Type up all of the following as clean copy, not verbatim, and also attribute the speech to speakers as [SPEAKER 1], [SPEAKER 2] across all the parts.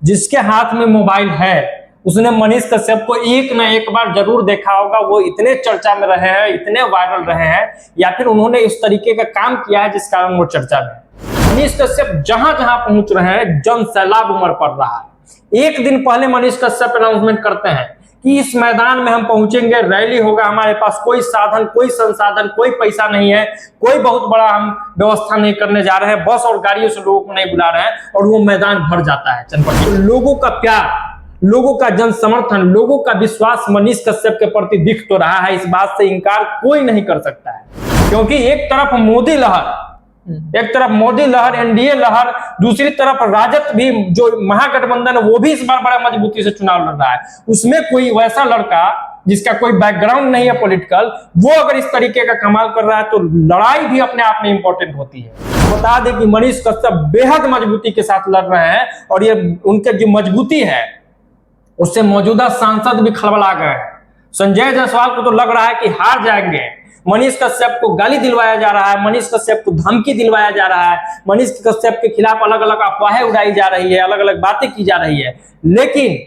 [SPEAKER 1] जिसके हाथ में मोबाइल है उसने मनीष कश्यप को एक ना एक बार जरूर देखा होगा। वो इतने चर्चा में रहे हैं, इतने वायरल रहे हैं, या फिर उन्होंने इस तरीके का काम किया है जिस कारण वो चर्चा में है। मनीष कश्यप जहां जहां पहुंच रहे हैं जन सैलाब उमड़ पड़ रहा है। एक दिन पहले मनीष कश्यप अनाउंसमेंट करते हैं कि इस मैदान में हम पहुंचेंगे, रैली होगा, हमारे पास कोई साधन, कोई संसाधन, कोई पैसा नहीं है, कोई बहुत बड़ा हम व्यवस्था नहीं करने जा रहे हैं, बस और गाड़ियों से लोगों को नहीं बुला रहे हैं, और वो मैदान भर जाता है चनपटी। लोगों का प्यार, लोगों का जन समर्थन, लोगों का विश्वास मनीष कश्यप के प्रति दिख तो रहा है। इस बात से इनकार कोई नहीं कर सकता है, क्योंकि एक तरफ मोदी लहर, एनडीए लहर, दूसरी तरफ राजद भी, जो महागठबंधन है, वो भी इस बार बड़ा मजबूती से चुनाव लड़ रहा है। उसमें कोई वैसा लड़का जिसका कोई बैकग्राउंड नहीं है पॉलिटिकल, वो अगर इस तरीके का कमाल कर रहा है तो लड़ाई भी अपने आप में इंपॉर्टेंट होती है। बता दें कि मनीष कश्यप बेहद मजबूती के साथ लड़ रहे हैं, और ये उनके जो मजबूती है उससे मौजूदा सांसद भी खलबला गए हैं। संजय जायसवाल को तो लग रहा है कि हार जाएंगे। मनीष कश्यप को गाली दिलवाया जा रहा है, मनीष कश्यप को धमकी दिलवाया जा रहा है, मनीष कश्यप के खिलाफ अलग अलग अफवाहें उड़ाई जा रही है, अलग अलग बातें की जा रही है, लेकिन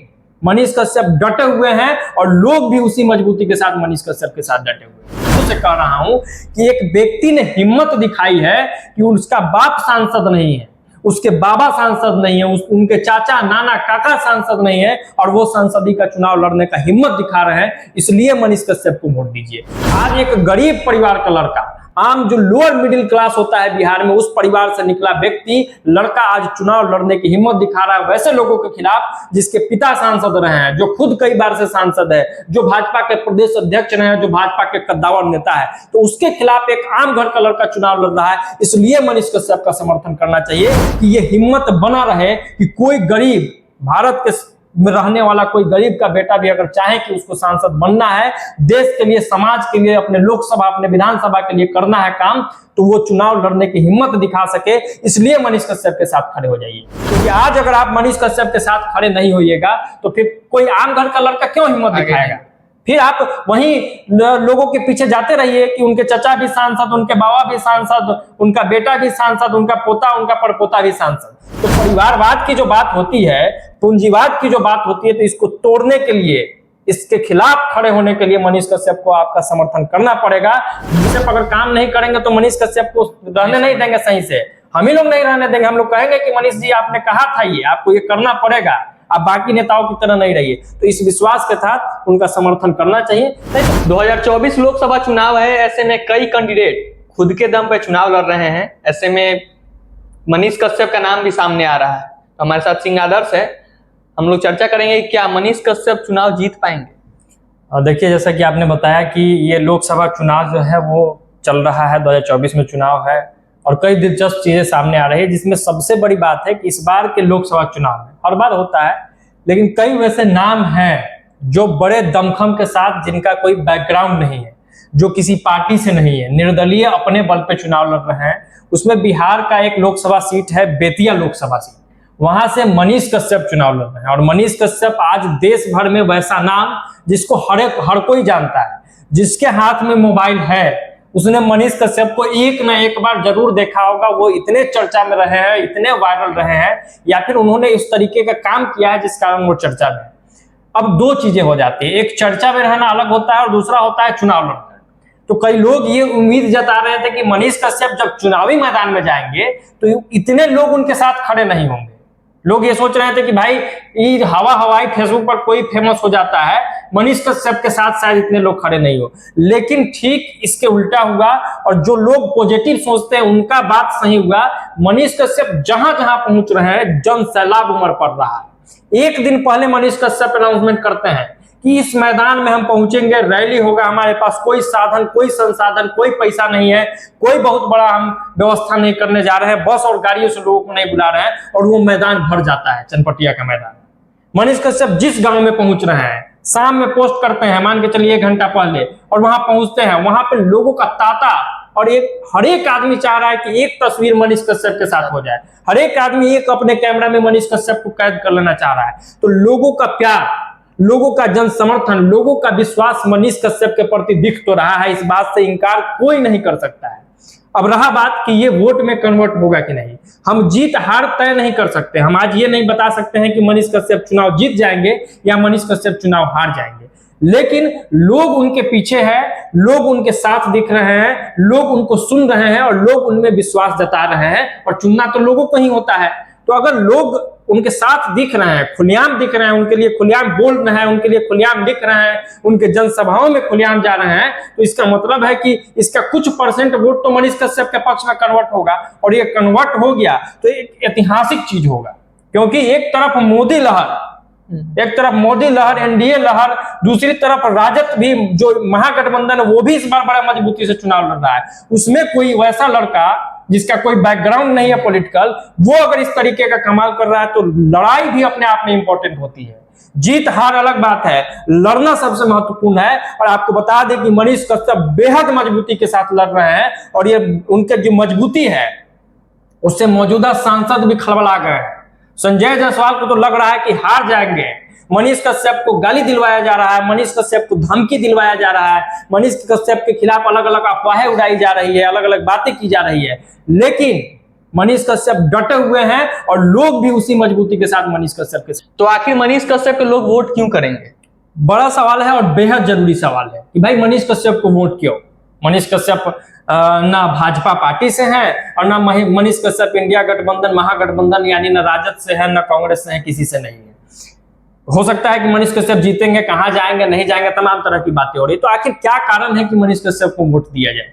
[SPEAKER 1] मनीष कश्यप डटे हुए हैं और लोग भी उसी मजबूती के साथ मनीष कश्यप के साथ डटे हुए हैं। तो से कह रहा हूं कि एक व्यक्ति ने हिम्मत दिखाई है कि उसका बाप सांसद नहीं है, उसके बाबा सांसद नहीं है, उनके चाचा, नाना, काका सांसद नहीं है, और वो सांसदी का चुनाव लड़ने का हिम्मत दिखा रहे हैं। इसलिए मनीष कश्यप को वोट दीजिए। आज एक गरीब परिवार का लड़का, आम जो लोअर मिडिल क्लास होता है बिहार में, उस परिवार से निकला व्यक्ति, लड़का आज चुनाव लड़ने की हिम्मत दिखा रहा है वैसे लोगों के खिलाफ जिसके पिता सांसद रहे हैं, जो खुद कई बार से सांसद है, जो भाजपा के प्रदेश अध्यक्ष रहे हैं, जो भाजपा के कद्दावर नेता है। तो उसके खिलाफ एक आम घर का लड़का चुनाव लड़ रहा है। इसलिए मनीष कश्यप का समर्थन करना चाहिए कि ये हिम्मत बना रहे कि कोई गरीब, भारत के में रहने वाला कोई गरीब का बेटा भी अगर चाहे कि उसको सांसद बनना है, देश के लिए, समाज के लिए, अपने लोकसभा, अपने विधानसभा के लिए करना है काम, तो वो चुनाव लड़ने की हिम्मत दिखा सके। इसलिए मनीष कश्यप के साथ खड़े हो जाइए। क्योंकि आज अगर आप मनीष कश्यप के साथ खड़े नहीं होइएगा तो फिर कोई आम घर का लड़का क्यों हिम्मत दिखाएगा? फिर आप वहीं लोगों के पीछे जाते रहिए कि उनके चचा भी सांसद, उनके बाबा भी सांसद, उनका बेटा भी सांसद, उनका पोता, उनका परपोता भी सांसद। तो परिवारवाद की जो बात होती है, पूंजीवाद की जो बात होती है, तो इसको तोड़ने के लिए, इसके खिलाफ खड़े होने के लिए मनीष कश्यप को आपका समर्थन करना पड़ेगा। कश्यप अगर काम नहीं करेंगे तो मनीष कश्यप को रहने नहीं देंगे सही से, हम ही लोग नहीं रहने देंगे। हम लोग कहेंगे कि मनीष जी आपने कहा था ये, आपको ये करना पड़ेगा, आप बाकी नेताओं की तरह नहीं रहिए। तो इस विश्वास के साथ उनका समर्थन करना चाहिए।
[SPEAKER 2] 2024 लोकसभा चुनाव है, ऐसे में कई कैंडिडेट खुद के दम पे चुनाव लड़ रहे हैं। ऐसे में मनीष कश्यप का नाम भी सामने आ रहा है। हमारे साथ सिंह आदर्श है, हम लोग चर्चा करेंगे क्या मनीष कश्यप चुनाव जीत पाएंगे।
[SPEAKER 1] और देखिए, जैसा कि आपने बताया कि ये लोकसभा चुनाव जो है वो चल रहा है, 2024 में चुनाव है, और कई दिलचस्प चीजें सामने आ रही है, जिसमें सबसे बड़ी बात है कि इस बार के लोकसभा चुनाव में, हर बार होता है, लेकिन कई वैसे नाम हैं जो बड़े दमखम के साथ, जिनका कोई बैकग्राउंड नहीं है, जो किसी पार्टी से नहीं है, निर्दलीय अपने बल पे चुनाव लड़ रहे हैं। उसमें बिहार का एक लोकसभा सीट है, बेतिया लोकसभा सीट, वहां से मनीष कश्यप चुनाव लड़ रहे हैं। और मनीष कश्यप आज देश भर में वैसा नाम जिसको हर कोई जानता है, जिसके हाथ में मोबाइल है, उसने मनीष कश्यप को एक ना एक बार जरूर देखा होगा। वो इतने चर्चा में रहे हैं, इतने वायरल रहे हैं, या फिर उन्होंने इस तरीके का काम किया है जिस कारण वो चर्चा में। अब दो चीजें हो जाती है, एक चर्चा में रहना अलग होता है और दूसरा होता है चुनाव लड़ना। तो कई लोग ये उम्मीद जता रहे थे कि मनीष कश्यप जब चुनावी मैदान में जाएंगे तो इतने लोग उनके साथ खड़े नहीं होंगे। लोग ये सोच रहे थे कि भाई ये हवाई फेसबुक पर कोई फेमस हो जाता है, मनीष कश्यप के साथ शायद इतने लोग खड़े नहीं हो। लेकिन ठीक इसके उल्टा हुआ, और जो लोग पॉजिटिव सोचते हैं उनका बात सही हुआ। मनीष कश्यप जहां जहां पहुंच रहे हैं जन सैलाब उमड़ पड़ रहा है। एक दिन पहले मनीष कश्यप अनाउंसमेंट करते हैं कि इस मैदान में हम पहुंचेंगे, रैली होगा, हमारे पास कोई साधन, कोई संसाधन, कोई पैसा नहीं है, कोई बहुत बड़ा हम व्यवस्था नहीं करने जा रहे हैं, बस और गाड़ियों से लोगों को नहीं बुला रहे हैं, और वो मैदान भर जाता है, चनपटिया का मैदान। मनीष कश्यप जिस गांव में पहुंच रहे हैं, शाम में पोस्ट करते हैं, मान के चलिए 1 घंटा पहले, और वहां पहुंचते हैं, वहां पे लोगों का तांता, और हर एक आदमी चाह रहा है कि एक तस्वीर मनीष कश्यप के साथ हो जाए। हर एक आदमी एक अपने कैमरा में मनीष कश्यप को कैद कर लेना चाह रहा है। तो लोगों का प्यार, लोगों का जन समर्थन, लोगों का विश्वास मनीष कश्यप के प्रति दिख तो रहा है। इस बात से इनकार कोई नहीं कर सकता है। अब रहा बात कि ये वोट में कन्वर्ट होगा कि नहीं। हम जीत हार तय नहीं कर सकते। हम आज ये नहीं बता सकते हैं कि मनीष कश्यप चुनाव जीत जाएंगे या मनीष कश्यप चुनाव हार जाएंगे, लेकिन लोग उनके पीछे हैं, लोग उनके साथ दिख रहे हैं, लोग उनको सुन रहे हैं और लोग उनमें विश्वास जता रहे हैं। और चुनना तो लोगों को ही होता है। तो अगर लोग उनके साथ दिख रहे हैं, खुलेआम दिख रहे हैं, उनके लिए खुलेआम बोल रहे हैं, उनके लिए खुलेआम लिख रहे हैं, उनके जनसभाओं में खुलेआम जा रहे हैं, तो इसका मतलब है कि इसका कुछ परसेंट वोट तो मनीष कश्यप के पक्ष में कन्वर्ट होगा। और ये कन्वर्ट हो गया तो एक ऐतिहासिक चीज होगा, क्योंकि एक तरफ मोदी लहर, एनडीए लहर, दूसरी तरफ राजद भी, जो महागठबंधन है, वो भी इस बार बड़ा मजबूती से चुनाव लड़ रहा है। उसमें कोई वैसा लड़का जिसका कोई बैकग्राउंड नहीं है पॉलिटिकल, वो अगर इस तरीके का कमाल कर रहा है तो लड़ाई भी अपने आप में इंपॉर्टेंट होती है। जीत हार अलग बात है, लड़ना सबसे महत्वपूर्ण है। और आपको बता दें कि मनीष कश्यप बेहद मजबूती के साथ लड़ रहे हैं और ये उनके जो मजबूती है उससे मौजूदा सांसद भी खलबला गए हैं। संजय जायसवाल को तो लग रहा है कि हार जाएंगे। मनीष कश्यप को गाली दिलवाया जा रहा है, मनीष कश्यप को धमकी दिलवाया जा रहा है, मनीष कश्यप के खिलाफ अलग अलग अफवाहें उड़ाई जा रही है, अलग अलग बातें की जा रही है, लेकिन मनीष कश्यप डटे हुए हैं और लोग भी उसी मजबूती के साथ मनीष कश्यप के साथ।
[SPEAKER 2] तो आखिर मनीष कश्यप के लोग वोट क्यों करेंगे?
[SPEAKER 1] बड़ा सवाल है और बेहद जरूरी सवाल है कि भाई मनीष कश्यप को वोट क्यों। मनीष कश्यप ना भाजपा पार्टी से हैं और ना मनीष कश्यप इंडिया गठबंधन, महागठबंधन यानी ना राजद से है, ना कांग्रेस से है, किसी से नहीं है। हो सकता है कि मनीष कश्यप जीतेंगे, कहां जाएंगे नहीं जाएंगे, तमाम तरह की बातें हो रही। तो आखिर क्या कारण है कि मनीष कश्यप को वोट दिया जाए?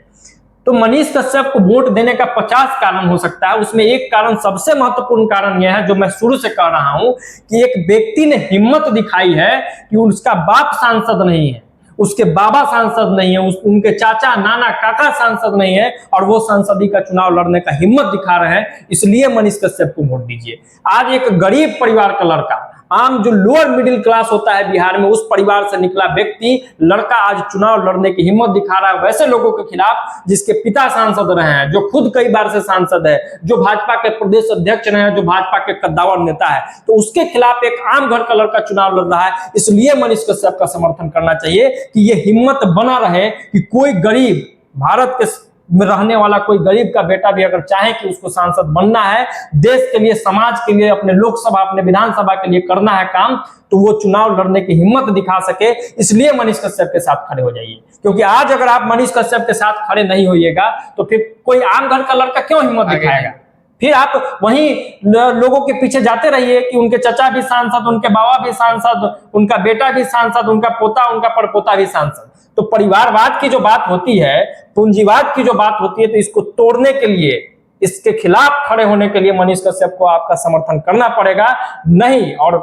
[SPEAKER 1] तो मनीष कश्यप को वोट देने का 50 कारण हो सकता है। उसमें एक कारण, सबसे महत्वपूर्ण कारण यह है, जो मैं शुरू से कह रहा हूं, कि एक व्यक्ति ने हिम्मत दिखाई है कि उसका बाप सांसद नहीं है, उसके बाबा सांसद नहीं है, उनके चाचा नाना काका सांसद नहीं है, और वो सांसदी का चुनाव लड़ने का हिम्मत दिखा रहे हैं। इसलिए मनीष कश्यप को वोट दीजिए। आज एक गरीब परिवार का लड़का, आम जो लोअर मिडिल क्लास होता है बिहार में, उस परिवार से निकला व्यक्ति, लड़का आज चुनाव लड़ने की हिम्मत दिखा रहा है वैसे लोगों के खिलाफ जिसके पिता सांसद रहे हैं, जो खुद कई बार से सांसद है, जो भाजपा के प्रदेश अध्यक्ष रहे हैं, जो भाजपा के कद्दावर नेता है। तो उसके खिलाफ एक आम घर का लड़का चुनाव लड़ रहा है। इसलिए मनीष कश्यप का समर्थन करना चाहिए कि ये हिम्मत बना रहे कि कोई गरीब, भारत के में रहने वाला कोई गरीब का बेटा भी अगर चाहे कि उसको सांसद बनना है, देश के लिए, समाज के लिए, अपने लोकसभा, अपने विधानसभा के लिए करना है काम, तो वो चुनाव लड़ने की हिम्मत दिखा सके। इसलिए मनीष कश्यप के साथ खड़े हो जाइए, क्योंकि आज अगर आप मनीष कश्यप के साथ खड़े नहीं होइएगा तो फिर कोई आम घर का लड़का क्यों हिम्मत दिखाएगा? फिर आप वहीं लोगों के पीछे जाते रहिए कि उनके चचा भी सांसद, उनके बाबा भी सांसद, उनका बेटा भी सांसद, उनका पोता, उनका परपोता भी सांसद। तो परिवारवाद की जो बात होती है, पूंजीवाद की जो बात होती है, तो इसको तोड़ने के लिए, इसके खिलाफ खड़े होने के लिए मनीष कश्यप को आपका समर्थन करना पड़ेगा। नहीं, और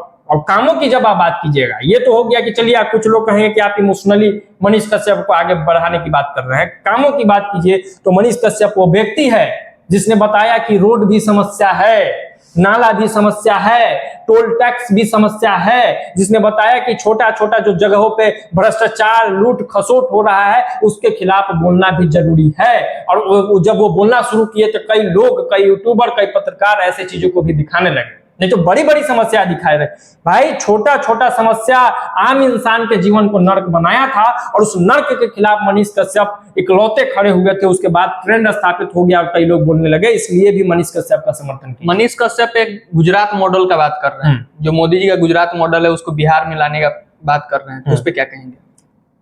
[SPEAKER 1] कामों की जब आप बात कीजिएगा, ये तो हो गया कि चलिए आप, कुछ लोग कहेंगे कि आप इमोशनली मनीष कश्यप को आगे बढ़ाने की बात कर रहे हैं। कामों की बात कीजिए तो मनीष कश्यप वो व्यक्ति है जिसने बताया कि रोड भी समस्या है, नाला भी समस्या है, टोल टैक्स भी समस्या है, जिसने बताया कि छोटा छोटा जो जगहों पे भ्रष्टाचार, लूट खसोट हो रहा है, उसके खिलाफ बोलना भी जरूरी है। और जब वो बोलना शुरू किए तो कई लोग, कई यूट्यूबर, कई पत्रकार ऐसे चीजों को भी दिखाने लगे, नहीं तो बड़ी बड़ी समस्या दिखाए रहे। भाई छोटा छोटा समस्या आम इंसान के जीवन को नर्क बनाया था, और उस नर्क के खिलाफ मनीष कश्यप इकलौते खड़े हुए थे। उसके बाद ट्रेंड स्थापित हो गया और कई लोग बोलने लगे, इसलिए भी मनीष कश्यप का समर्थन किया।
[SPEAKER 2] मनीष कश्यप एक गुजरात मॉडल का बात कर रहे हैं, जो मोदी जी का गुजरात मॉडल है उसको बिहार में लाने का बात कर रहे हैं, तो उस पर क्या कहेंगे?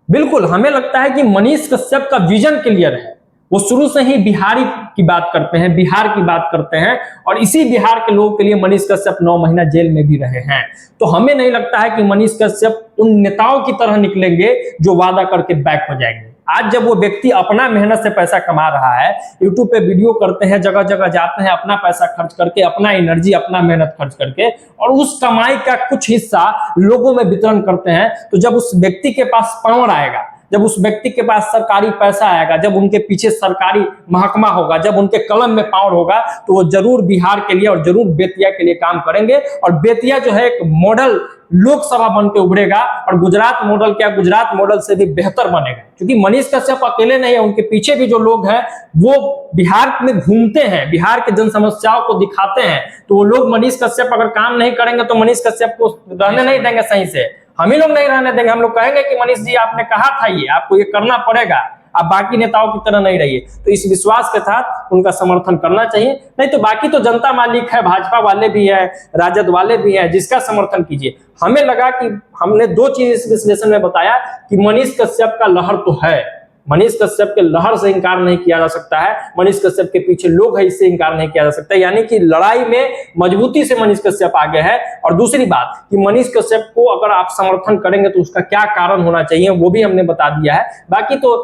[SPEAKER 1] बिल्कुल, हमें लगता है कि मनीष कश्यप का विजन क्लियर है। वो शुरू से ही बिहारी की बात करते हैं, बिहार की बात करते हैं, और इसी बिहार के लोगों के लिए मनीष कश्यप 9 महीना जेल में भी रहे हैं। तो हमें नहीं लगता है कि मनीष कश्यप उन नेताओं की तरह निकलेंगे जो वादा करके बैक हो जाएंगे। आज जब वो व्यक्ति अपना मेहनत से पैसा कमा रहा है, यूट्यूब पे वीडियो करते हैं, जगह जगह जाते हैं, अपना पैसा खर्च करके, अपना एनर्जी, अपना मेहनत खर्च करके, और उस कमाई का कुछ हिस्सा लोगों में वितरण करते हैं, तो जब उस व्यक्ति के पास पावर आएगा, जब उस व्यक्ति के पास सरकारी पैसा आएगा, जब उनके पीछे सरकारी महकमा होगा, जब उनके कलम में पावर होगा, तो वो जरूर बिहार के लिए और जरूर बेतिया के लिए काम करेंगे। और बेतिया जो है एक मॉडल लोकसभा बन के उभरेगा, और गुजरात मॉडल क्या, गुजरात मॉडल से भी बेहतर बनेगा। क्योंकि मनीष कश्यप अकेले नहीं है, उनके पीछे भी जो लोग हैं वो बिहार में घूमते हैं, बिहार के जन समस्याओं को दिखाते हैं। तो वो लोग, मनीष कश्यप अगर काम नहीं करेंगे तो मनीष कश्यप को रहने नहीं देंगे सही से, हम ही लोग नहीं रहने देंगे। हम लोग कहेंगे कि मनीष जी आपने कहा था ये, आपको ये करना पड़ेगा, आप बाकी नेताओं की तरह नहीं रहिए। तो इस विश्वास के साथ उनका समर्थन करना चाहिए, नहीं तो बाकी तो जनता मालिक है, भाजपा वाले भी है, राजद वाले भी है, जिसका समर्थन कीजिए। हमें लगा कि हमने दो चीज इस विश्लेषण में बताया कि मनीष कश्यप का लहर तो है, मनीष कश्यप के लहर से इंकार नहीं किया जा सकता है, मनीष कश्यप के पीछे लोग हैं, इससे इंकार नहीं किया जा सकता, यानी कि लड़ाई में मजबूती से मनीष कश्यप आगे है। और दूसरी बात कि मनीष कश्यप को अगर आप समर्थन करेंगे तो उसका क्या कारण होना चाहिए वो भी हमने बता दिया है। बाकी तो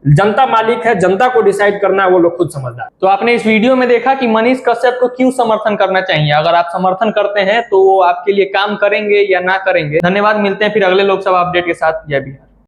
[SPEAKER 1] जनता मालिक है, जनता को डिसाइड करना है, वो लोग खुद समझदार।
[SPEAKER 2] तो आपने इस वीडियो में देखा कि मनीष कश्यप को क्यों समर्थन करना चाहिए। अगर आप समर्थन करते हैं तो वो आपके लिए काम करेंगे या ना करेंगे। धन्यवाद, मिलते हैं फिर अगले लोकसभा अपडेट के साथ। जय बिहार।